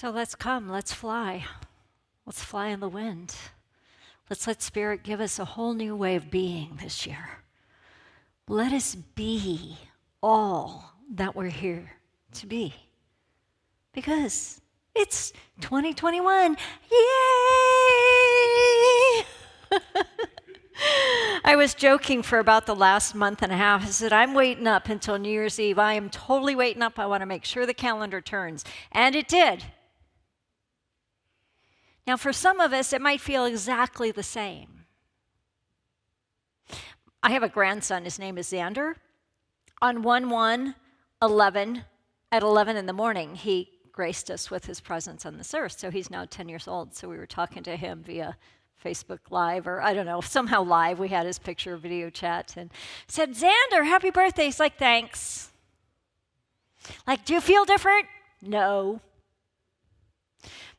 So let's come, let's fly. Let's fly in the wind. Let's let Spirit give us a whole new way of being this year. Let us be all that we're here to be. Because it's 2021. Yay! I was joking for about the last month and a half. I said, I'm waiting up until New Year's Eve. I am totally waiting up. I want to make sure the calendar turns. And it did. Now, for some of us, it might feel exactly the same. I have a grandson. His name is Xander. On 1/1/11, at 11 in the morning, he graced us with his presence on this earth. So he's now 10 years old. So we were talking to him via Facebook Live, or I don't know, somehow live. We had his picture video chat and said, Xander, happy birthday. He's like, thanks. Like, do you feel different? No.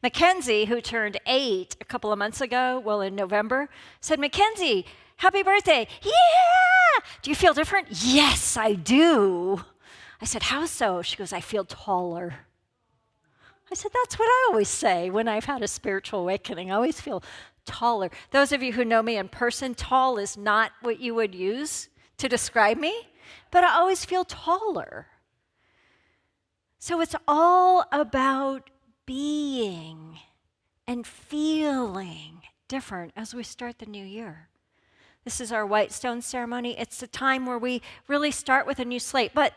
Mackenzie, who turned 8 a couple of months ago, well, in November, said, Mackenzie, happy birthday. Yeah! Do you feel different? Yes, I do. I said, how so? She goes, I feel taller. I said, that's what I always say when I've had a spiritual awakening. I always feel taller. Those of you who know me in person, tall is not what you would use to describe me, but I always feel taller. So it's all about being and feeling different as we start the new year. This is our white stone ceremony. It's the time where we really start with a new slate. But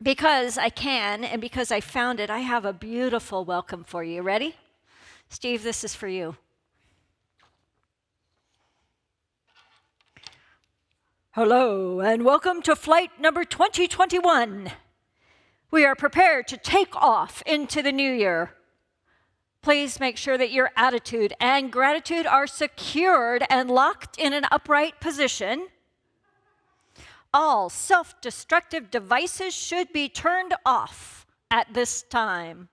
because I can and because I found it, I have a beautiful welcome for you. Ready? Steve, this is for you. Hello, and welcome to flight number 2021. We are prepared to take off into the new year. Please make sure that your attitude and gratitude are secured and locked in an upright position. All self-destructive devices should be turned off at this time.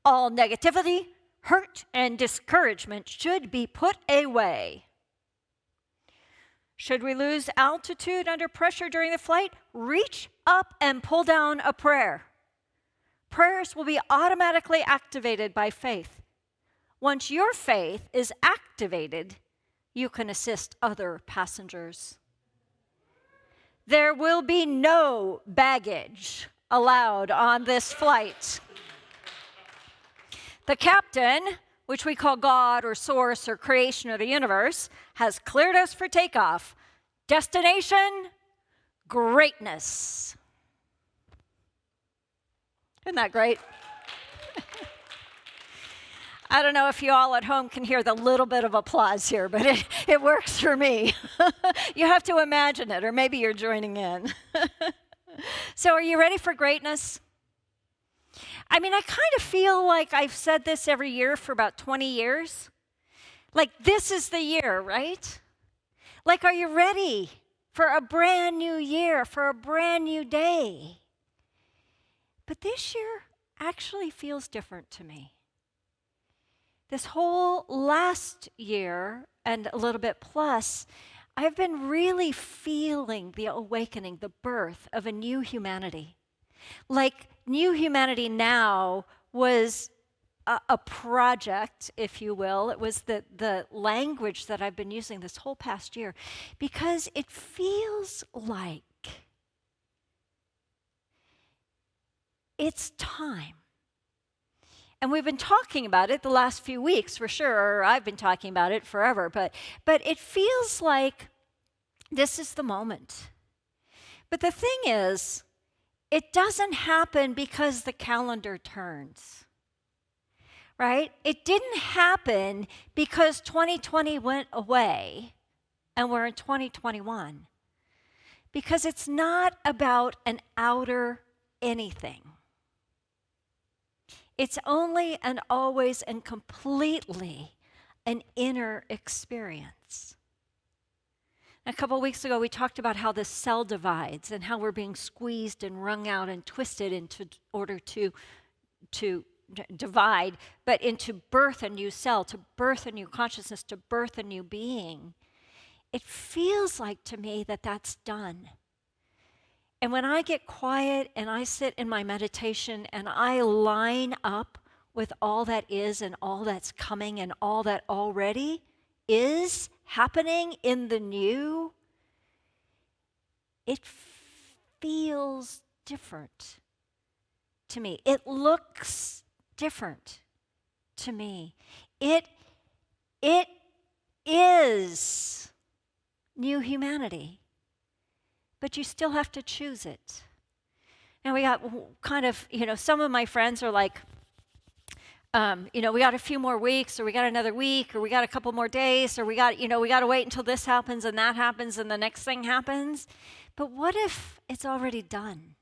All negativity, hurt, and discouragement should be put away. Should we lose altitude under pressure during the flight? Reach up and pull down a prayer. Prayers will be automatically activated by faith. Once your faith is activated, you can assist other passengers. There will be no baggage allowed on this flight. The captain, which we call God or source or creation or the universe, has cleared us for takeoff. Destination, greatness. Isn't that great? I don't know if you all at home can hear the little bit of applause here, but it works for me. You have to imagine it, or maybe you're joining in. So are you ready for greatness? I mean, I kind of feel like I've said this every year for about 20 years. Like, this is the year, right? Like, are you ready for a brand new year, for a brand new day? But this year actually feels different to me. This whole last year and a little bit plus, I've been really feeling the awakening, the birth of a new humanity. Like, new humanity now was a project, if you will. It was the language that I've been using this whole past year because it feels like it's time. And we've been talking about it the last few weeks for sure, or I've been talking about it forever, but it feels like this is the moment. But the thing is, it doesn't happen because the calendar turns, right? It didn't happen because 2020 went away and we're in 2021. Because it's not about an outer anything. It's only and always and completely an inner experience. A couple weeks ago, we talked about how the cell divides and how we're being squeezed and wrung out and twisted into order to divide, but into birth a new cell, to birth a new consciousness, to birth a new being. It feels like to me that that's done. And when I get quiet and I sit in my meditation and I line up with all that is and all that's coming and all that already is happening in the new, it feels different to me. It looks different to me. It is new humanity, but you still have to choose it. And we got kind of, some of my friends are like, we got a few more weeks, or we got another week, or we got a couple more days, or we got to wait until this happens and that happens and the next thing happens. But what if it's already done?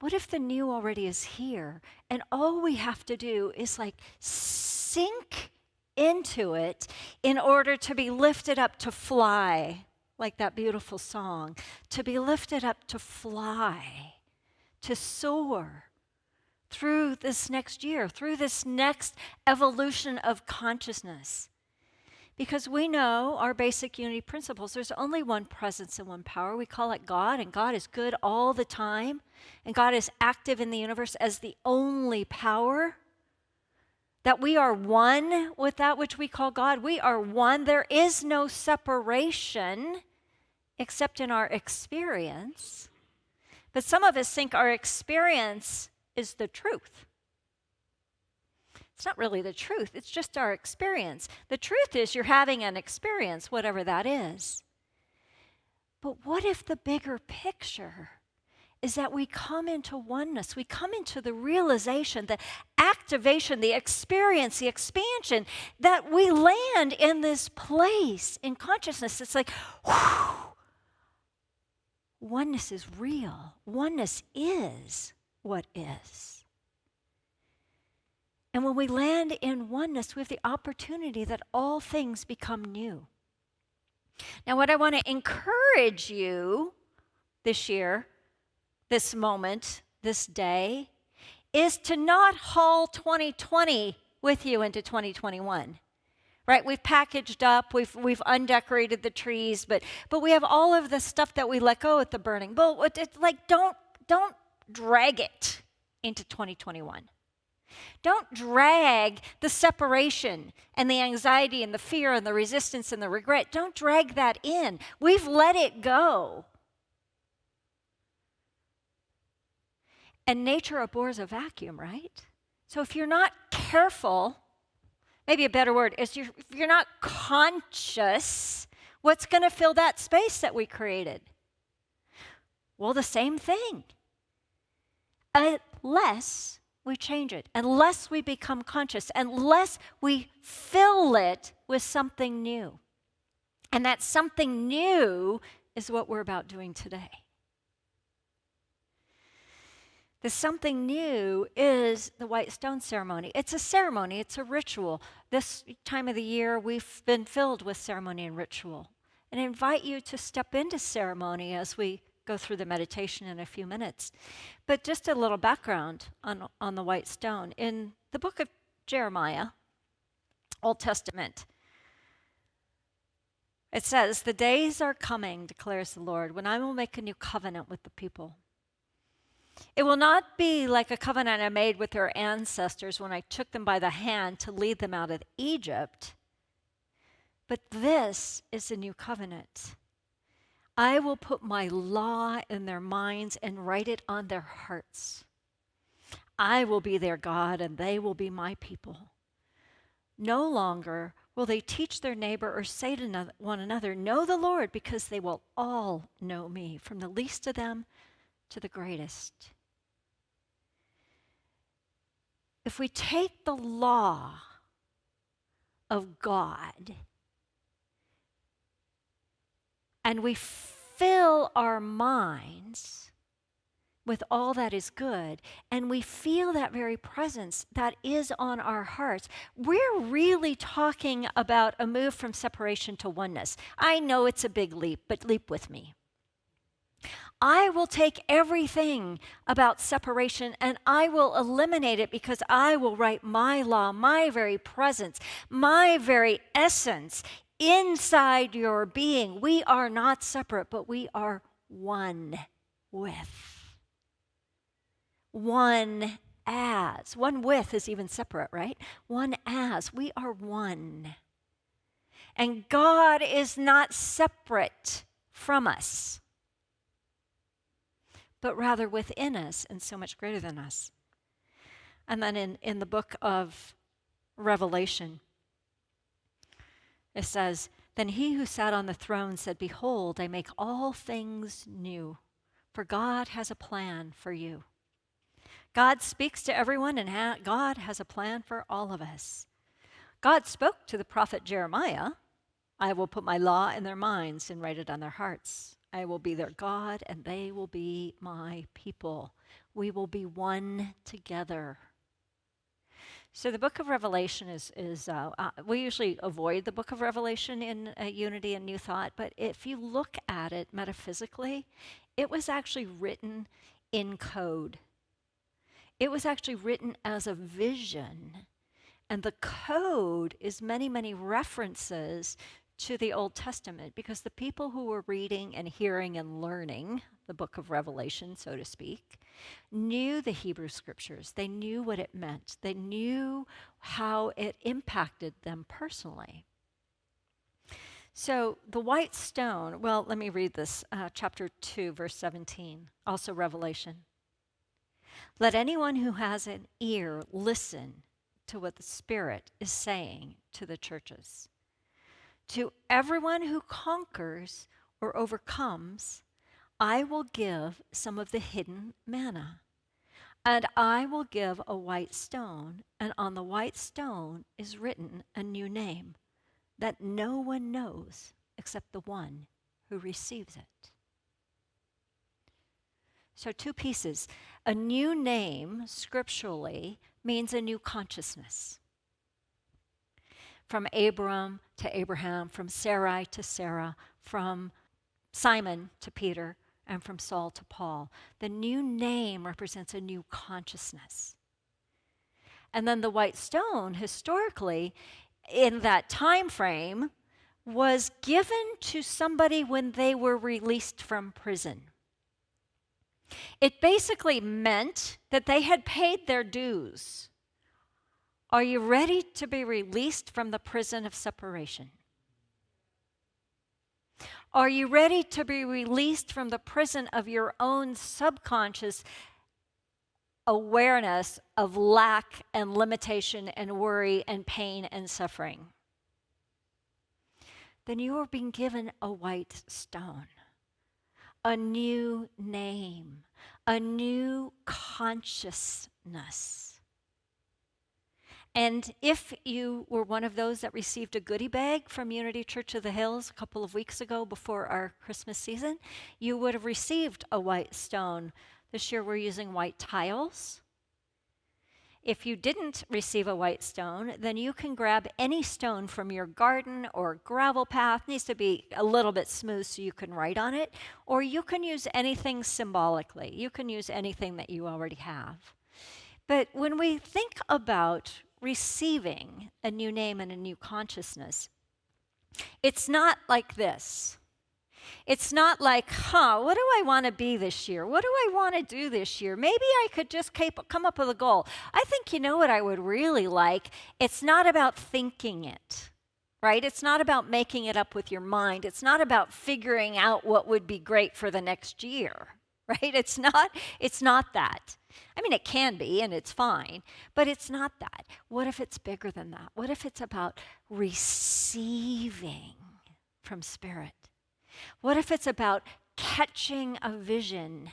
What if the new already is here, and all we have to do is sink into it in order to be lifted up to fly, like that beautiful song, to be lifted up to fly, to soar through this next year, through this next evolution of consciousness. Because we know our basic unity principles. There's only one presence and one power. We call it God, and God is good all the time. And God is active in the universe as the only power. That we are one with that which we call God. We are one. There is no separation except in our experience. But some of us think our experience is the truth. It's not really the truth. It's just our experience. The truth is you're having an experience, whatever that is. But what if the bigger picture is that we come into oneness, we come into the realization, the activation, the experience, the expansion, that we land in this place in consciousness. It's like, whew, oneness is real. Oneness is what is. And when we land in oneness, we have the opportunity that all things become new. Now, what I want to encourage you this year, this moment, this day, is to not haul 2020 with you into 2021. Right? We've packaged up, we've undecorated the trees, but we have all of the stuff that we let go at the burning. But don't drag it into 2021. Don't drag the separation and the anxiety and the fear and the resistance and the regret. Don't drag that in. We've let it go. And nature abhors a vacuum, right? So if you're not careful, maybe a better word is if you're not conscious, what's going to fill that space that we created? Well, the same thing. Unless we change it, unless we become conscious, unless we fill it with something new. And that something new is what we're about doing today. The something new is the white stone ceremony. It's a ceremony, it's a ritual. This time of the year, we've been filled with ceremony and ritual. And I invite you to step into ceremony as we go through the meditation in a few minutes. But just a little background on the white stone. In the book of Jeremiah, Old Testament, it says, "The days are coming, declares the Lord, when I will make a new covenant with the people. It will not be like a covenant I made with their ancestors when I took them by the hand to lead them out of Egypt. But this is the new covenant. I will put my law in their minds and write it on their hearts. I will be their God, and they will be my people. No longer will they teach their neighbor or say to one another, 'Know the Lord,' because they will all know me, from the least of them to the greatest." If we take the law of God and we fill our minds with all that is good, and we feel that very presence that is on our hearts, we're really talking about a move from separation to oneness. I know it's a big leap, but leap with me. I will take everything about separation and I will eliminate it, because I will write my law, my very presence, my very essence inside your being. We are not separate, but we are one with, one as. One with is even separate, right? One as. We are one. And God is not separate from us, but rather within us and so much greater than us. And then in the book of Revelation, it says, "Then he who sat on the throne said, 'Behold, I make all things new, for God has a plan for you.'" God speaks to everyone, and God has a plan for all of us. God spoke to the prophet Jeremiah, "I will put my law in their minds and write it on their hearts. I will be their God, and they will be my people. We will be one together." So the book of Revelation we usually avoid the book of Revelation in Unity and New Thought, but if you look at it metaphysically, it was actually written in code. It was actually written as a vision, and the code is many, many references to the Old Testament, because the people who were reading and hearing and learning the book of Revelation, so to speak, knew the Hebrew scriptures. They knew what it meant. They knew how it impacted them personally. So the white stone, well, let me read this, chapter 2, verse 17, also Revelation. "Let anyone who has an ear listen to what the Spirit is saying to the churches. To everyone who conquers or overcomes, I will give some of the hidden manna. And I will give a white stone, and on the white stone is written a new name that no one knows except the one who receives it." So 2 pieces. A new name, scripturally, means a new consciousness. From Abram to Abraham, from Sarai to Sarah, from Simon to Peter, and from Saul to Paul. The new name represents a new consciousness. And then the white stone, historically, in that time frame, was given to somebody when they were released from prison. It basically meant that they had paid their dues. Are you ready to be released from the prison of separation? Are you ready to be released from the prison of your own subconscious awareness of lack and limitation and worry and pain and suffering? Then you are being given a white stone, a new name, a new consciousness. And if you were one of those that received a goodie bag from Unity Church of the Hills a couple of weeks ago before our Christmas season, you would have received a white stone. This year we're using white tiles. If you didn't receive a white stone, then you can grab any stone from your garden or gravel path. It needs to be a little bit smooth so you can write on it. Or you can use anything symbolically. You can use anything that you already have. But when we think about receiving a new name and a new consciousness, it's not like this. It's not like, what do I want to be this year? What do I want to do this year? Maybe I could just come up with a goal. I think you know what I would really like? It's not about thinking it, right? It's not about making it up with your mind. It's not about figuring out what would be great for the next year, right? It's not that. I mean, it can be, and it's fine, but it's not that. What if it's bigger than that? What if it's about receiving from Spirit? What if it's about catching a vision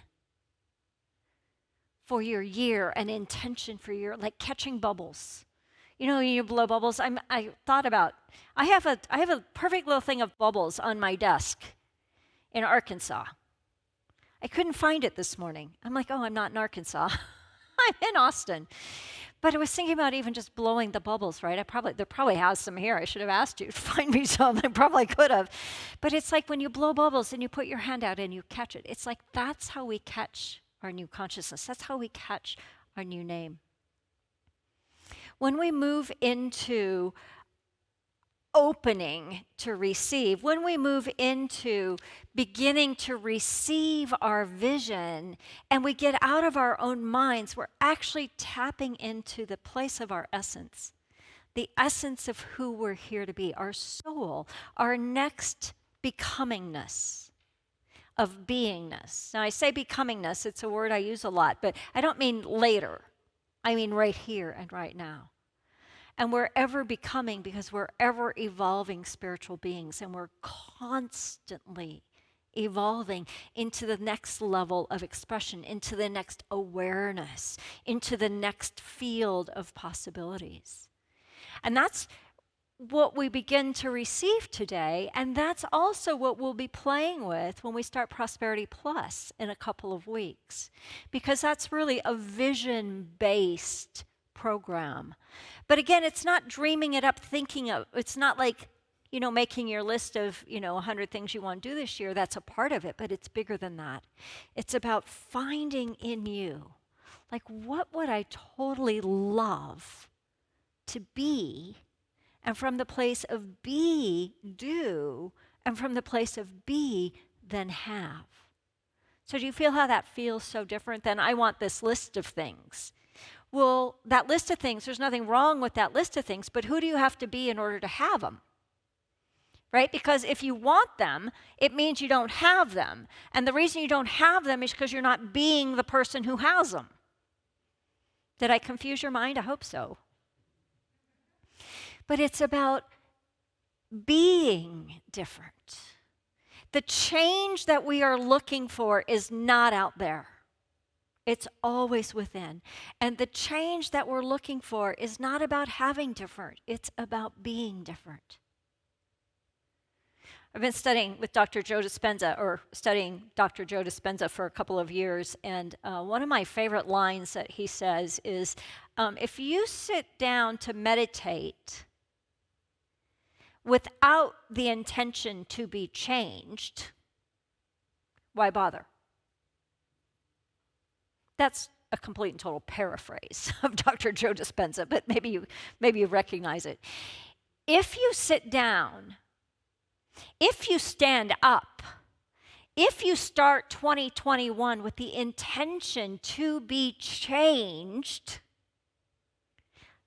for your year, an intention for your, like catching bubbles? You know, when you blow bubbles, I have a perfect little thing of bubbles on my desk in Arkansas. I couldn't find it this morning. I'm like, I'm not in Arkansas. I'm in Austin. But I was thinking about even just blowing the bubbles, right? There probably has some here. I should have asked you to find me some. I probably could have. But it's like when you blow bubbles and you put your hand out and you catch it. It's like that's how we catch our new consciousness. That's how we catch our new name. When we move into opening to receive, when we move into beginning to receive our vision and we get out of our own minds, we're actually tapping into the place of our essence, the essence of who we're here to be, our soul, our next becomingness of beingness. Now, I say becomingness, it's a word I use a lot, but I don't mean later. I mean right here and right now. And we're ever becoming because we're ever evolving spiritual beings, and we're constantly evolving into the next level of expression, into the next awareness, into the next field of possibilities. And that's what we begin to receive today, and that's also what we'll be playing with when we start Prosperity Plus in a couple of weeks, because that's really a vision-based program. But again, it's not dreaming it up, thinking of, it's not like, making your list of, 100 things you want to do this year. That's a part of it, but it's bigger than that. It's about finding in you, like, what would I totally love to be? And from the place of be, do, and from the place of be, then have. So do you feel how that feels so different than I want this list of things? Well, that list of things, there's nothing wrong with that list of things, but who do you have to be in order to have them? Right? Because if you want them, it means you don't have them. And the reason you don't have them is because you're not being the person who has them. Did I confuse your mind? I hope so. But it's about being different. The change that we are looking for is not out there. It's always within. And the change that we're looking for is not about having different. It's about being different. I've been studying with Dr. Joe Dispenza, or studying Dr. Joe Dispenza for a couple of years, and one of my favorite lines that he says is, if you sit down to meditate without the intention to be changed, why bother? That's a complete and total paraphrase of Dr. Joe Dispenza, but maybe you recognize it. If you sit down, if you stand up, if you start 2021 with the intention to be changed,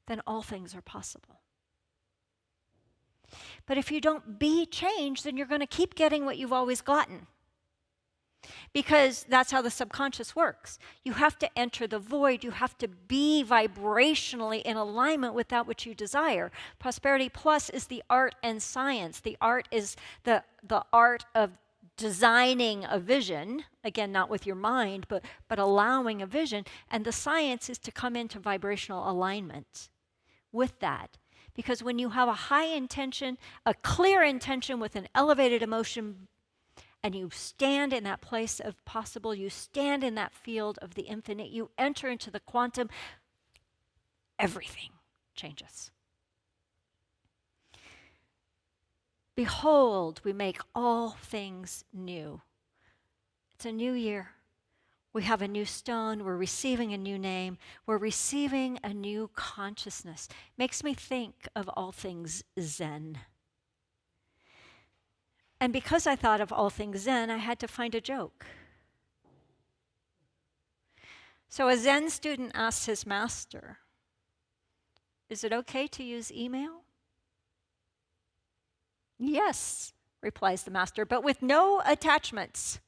then all things are possible. But if you don't be changed, then you're going to keep getting what you've always gotten. Because that's how the subconscious works. You have to enter the void. You have to be vibrationally in alignment with that which you desire. Prosperity Plus is the art and science. The art is the art of designing a vision, again, not with your mind, but allowing a vision. And the science is to come into vibrational alignment with that. Because when you have a high intention, a clear intention with an elevated emotion, and you stand in that place of possible, you stand in that field of the infinite, you enter into the quantum, everything changes. Behold, we make all things new. It's a new year. We have a new stone. We're receiving a new name. We're receiving a new consciousness. Makes me think of all things Zen. And because I thought of all things Zen, I had to find a joke. So a Zen student asks his master, "Is it okay to use email?" "Yes," replies the master, "but with no attachments."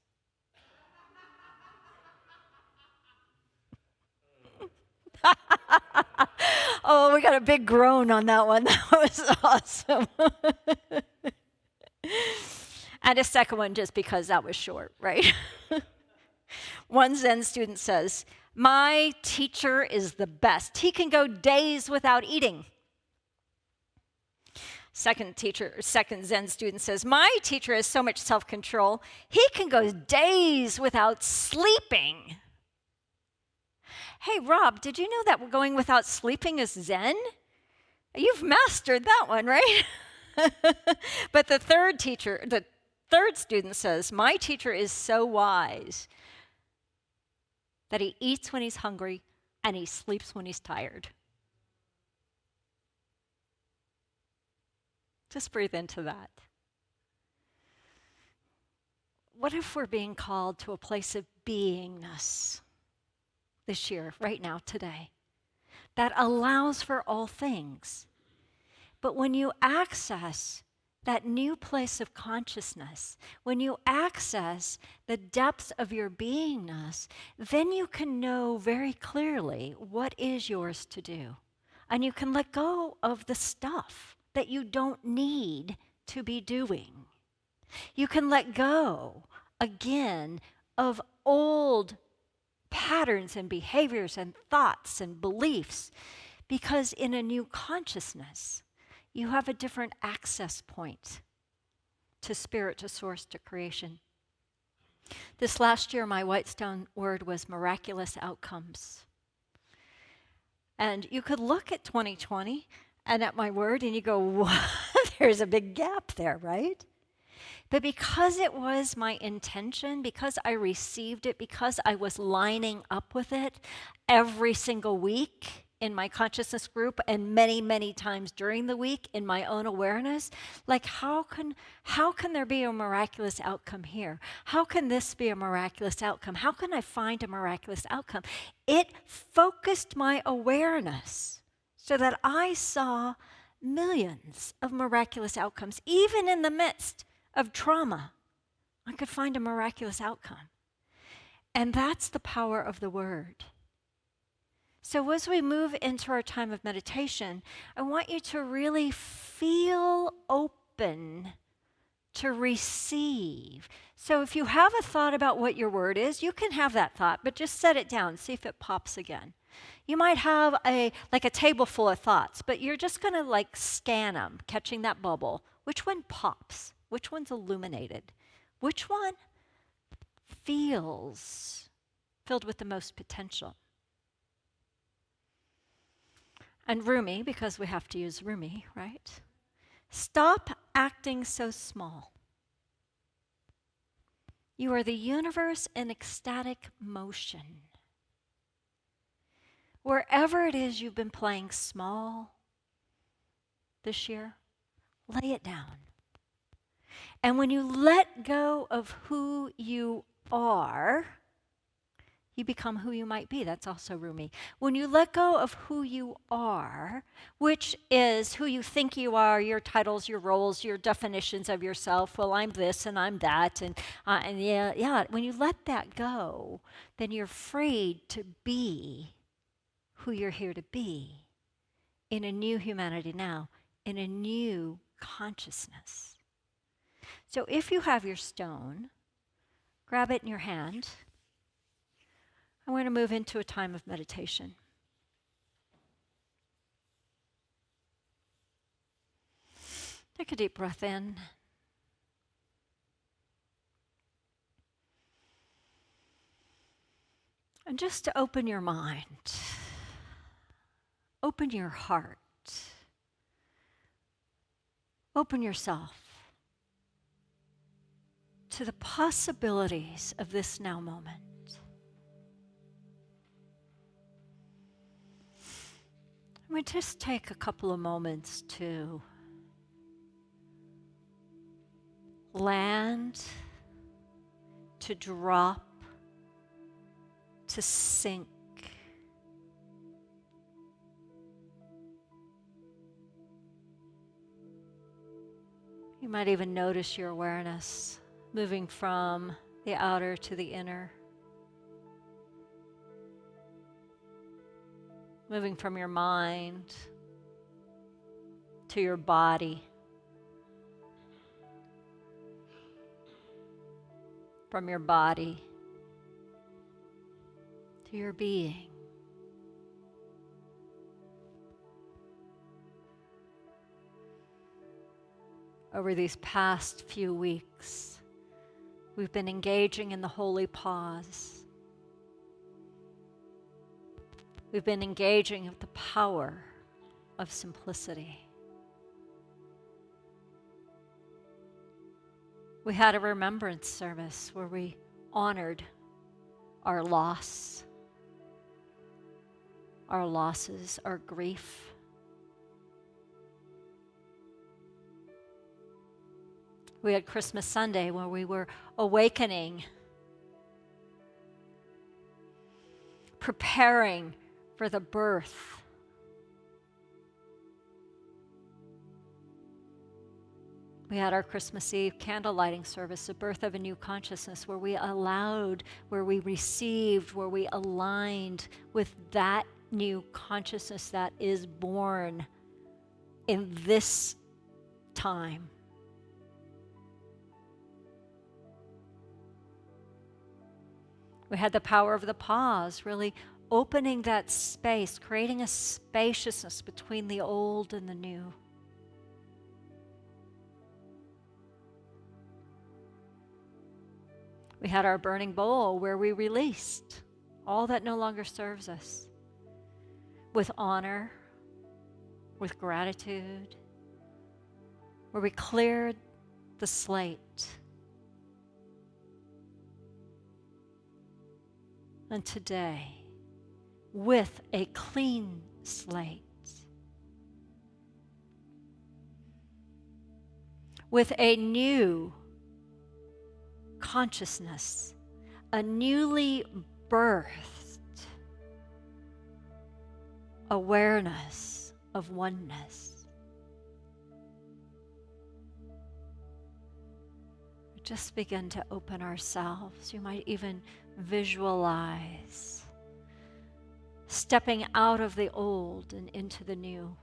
Oh, we got a big groan on that one. That was awesome. And a second one just because that was short, right? One Zen student says, "My teacher is the best. He can go days without eating." Second Zen student says, "My teacher has so much self-control. He can go days without sleeping." Hey, Rob, did you know that going without sleeping is Zen? You've mastered that one, right? But the third student says, "My teacher is so wise that he eats when he's hungry and he sleeps when he's tired." Just breathe into that. What if we're being called to a place of beingness this year, right now, today, that allows for all things? But when you access that new place of consciousness, when you access the depths of your beingness, then you can know very clearly what is yours to do. And you can let go of the stuff that you don't need to be doing. You can let go, again, of old patterns and behaviors and thoughts and beliefs, because in a new consciousness, you have a different access point to spirit, to source, to creation. This last year, my Whitestone word was miraculous outcomes. And you could look at 2020 and at my word and you go, what? There's a big gap there, right? But because it was my intention, because I received it, because I was lining up with it every single week in my consciousness group and many, many times during the week in my own awareness, like how can there be a miraculous outcome here? How can this be a miraculous outcome? How can I find a miraculous outcome? It focused my awareness so that I saw millions of miraculous outcomes. Even in the midst of trauma, I could find a miraculous outcome. And that's the power of the word. So as we move into our time of meditation, I want you to really feel open to receive. So if you have a thought about what your word is, you can have that thought, but just set it down, see if it pops again. You might have a table full of thoughts, but you're just going to scan them, catching that bubble. Which one pops? Which one's illuminated? Which one feels filled with the most potential? And Rumi, because we have to use Rumi, right? Stop acting so small. You are the universe in ecstatic motion. Wherever it is you've been playing small this year, lay it down. And when you let go of who you are, you become who you might be. That's also Rumi. When you let go of who you are, which is who you think you are, your titles, your roles, your definitions of yourself. Well, I'm this and I'm that, and yeah. When you let that go, then you're free to be who you're here to be in a new humanity now, in a new consciousness. So if you have your stone, grab it in your hand. I'm going to move into a time of meditation. Take a deep breath in. And just to open your mind, open your heart, open yourself to the possibilities of this now moment. We just take a couple of moments to land, to drop, to sink. You might even notice your awareness moving from the outer to the inner. Moving from your mind to your body, from your body to your being. Over these past few weeks, we've been engaging in the holy pause. We've been engaging with the power of simplicity. We had a remembrance service where we honored our loss, our losses, our grief. We had Christmas Sunday where we were awakening, preparing for the birth. We had our Christmas Eve candle lighting service, the birth of a new consciousness, where we allowed, where we received, where we aligned with that new consciousness that is born in this time. We had the power of the pause, really opening that space, creating a spaciousness between the old and the new. We had our burning bowl where we released all that no longer serves us with honor, with gratitude, where we cleared the slate. And today, with a clean slate, with a new consciousness, a newly birthed awareness of oneness. Just begin to open ourselves. You might even visualize stepping out of the old and into the new.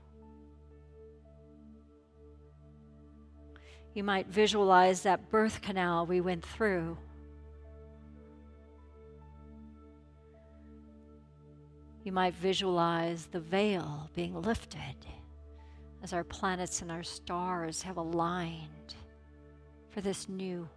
You might visualize that birth canal we went through. You might visualize the veil being lifted as our planets and our stars have aligned for this new.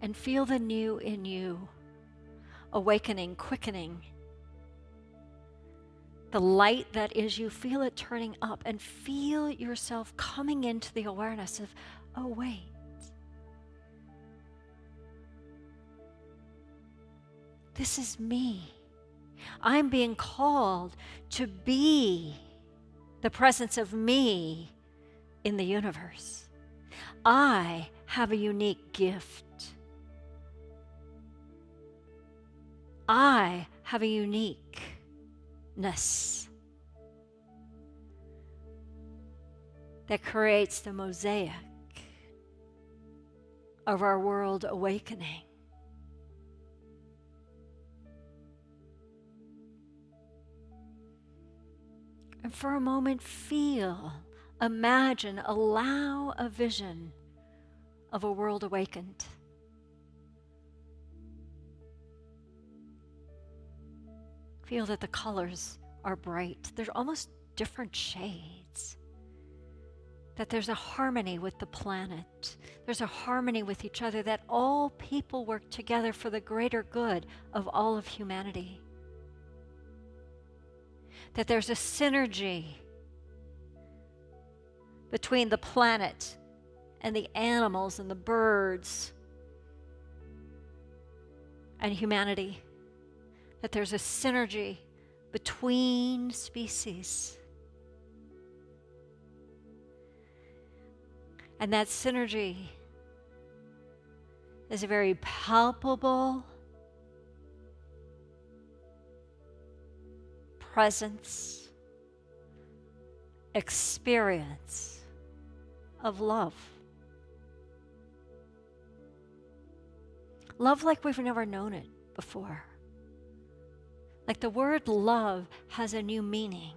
And feel the new in you, awakening, quickening. The light that is you, feel it turning up, and feel yourself coming into the awareness of, oh wait, this is me. I'm being called to be the presence of me in the universe. I have a unique gift. I have a uniqueness that creates the mosaic of our world awakening. And for a moment, feel, imagine, allow a vision of a world awakened. Feel that the colors are bright. They're almost different shades. That there's a harmony with the planet. There's a harmony with each other, that all people work together for the greater good of all of humanity. That there's a synergy between the planet and the animals and the birds and humanity. That there's a synergy between species. And that synergy is a very palpable presence, experience of love. Love like we've never known it before. Like the word love has a new meaning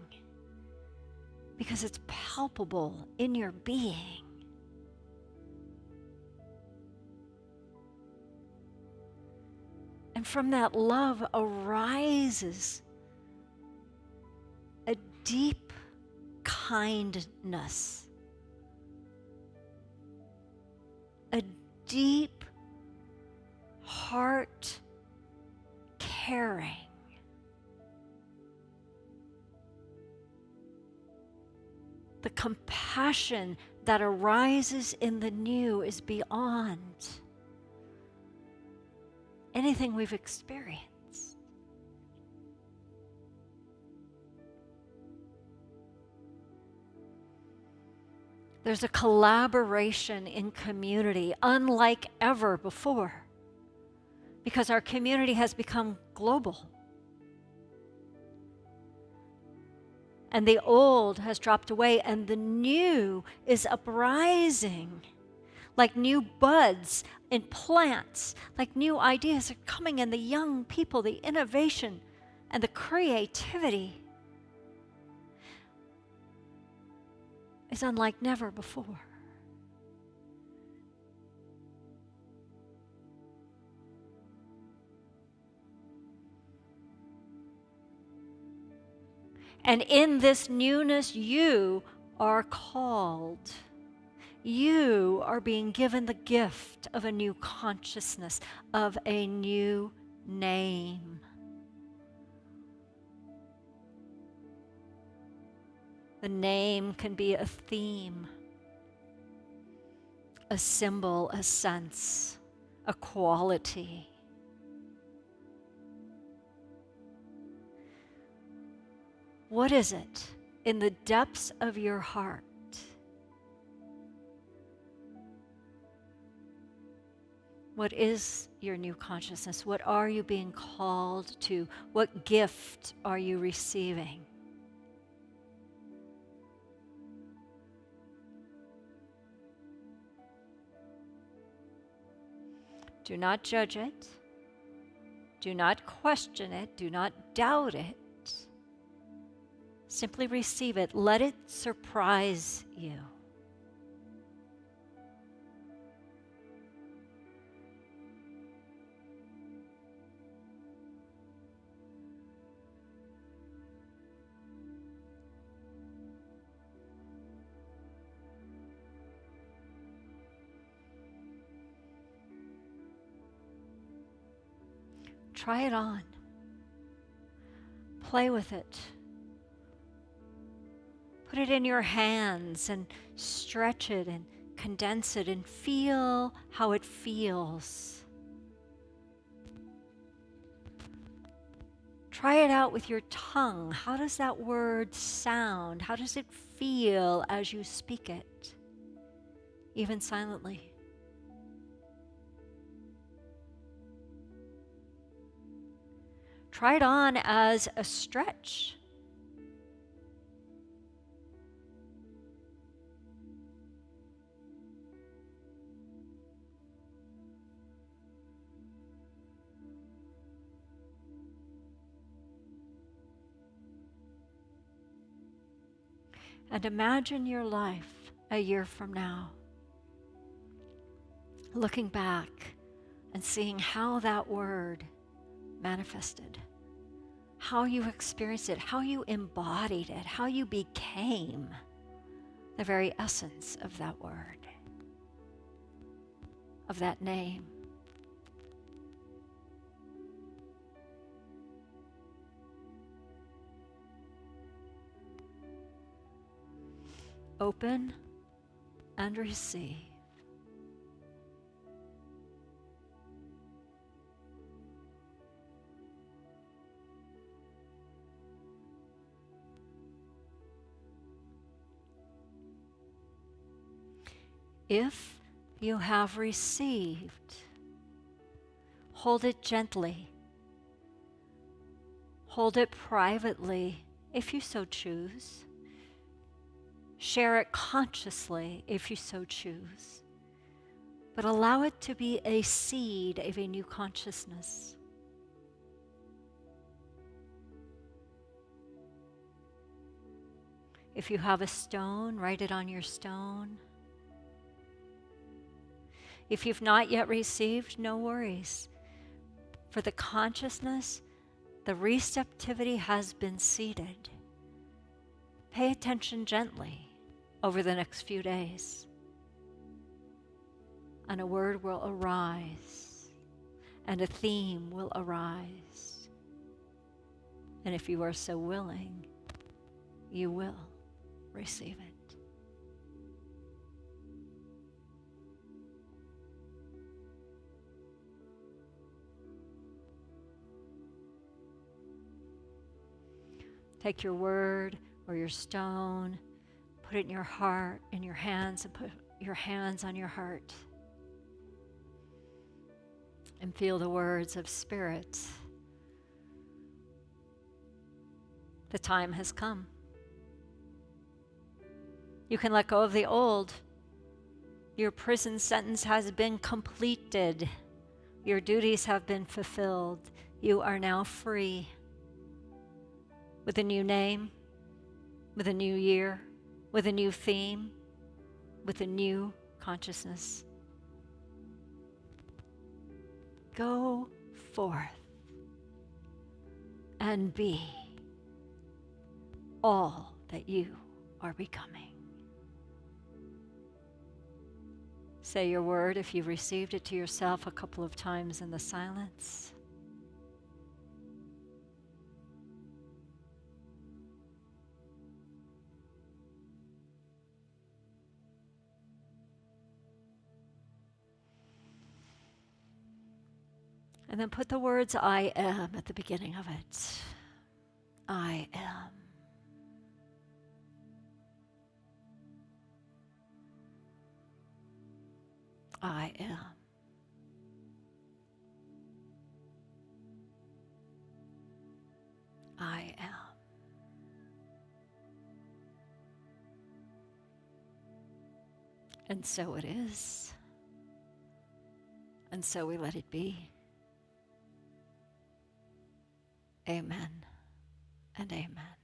because it's palpable in your being. And from that love arises a deep kindness, a deep heart caring. The compassion that arises in the new is beyond anything we've experienced. There's a collaboration in community unlike ever before, because our community has become global. And the old has dropped away, and the new is uprising. Like new buds in plants, like new ideas are coming in, the young people, the innovation and the creativity is unlike never before. And in this newness, you are called. You are being given the gift of a new consciousness, of a new name. The name can be a theme, a symbol, a sense, a quality. What is it in the depths of your heart what is your new consciousness? What are you being called to? What gift are you receiving? Do not judge it. Do not question it. Do not doubt it. Simply receive it. Let it surprise you. Try it on. Play with it. Put it in your hands and stretch it and condense it and feel how it feels. Try it out with your tongue. How does that word sound? How does it feel as you speak it, even silently? Try it on as a stretch. And imagine your life a year from now, looking back and seeing how that word manifested, how you experienced it, how you embodied it, how you became the very essence of that word, of that name. Open and receive. If you have received, hold it gently. Hold it privately if you so choose. Share it consciously if you so choose. But allow it to be a seed of a new consciousness. If you have a stone, write it on your stone. If you've not yet received, no worries. For the consciousness, the receptivity has been seeded. Pay attention gently over the next few days, and a word will arise, and a theme will arise. And if you are so willing, you will receive it. Take your word or your stone, Put it in your heart, in your hands, and put your hands on your heart. And feel the words of Spirit. The time has come. You can let go of the old. Your prison sentence has been completed. Your duties have been fulfilled. You are now free. With a new name, with a new year, with a new theme, with a new consciousness. Go forth and be all that you are becoming. Say your word if you've received it to yourself a couple of times in the silence. And then put the words I am at the beginning of it. I am. I am. I am. And so it is. And so we let it be. Amen and amen.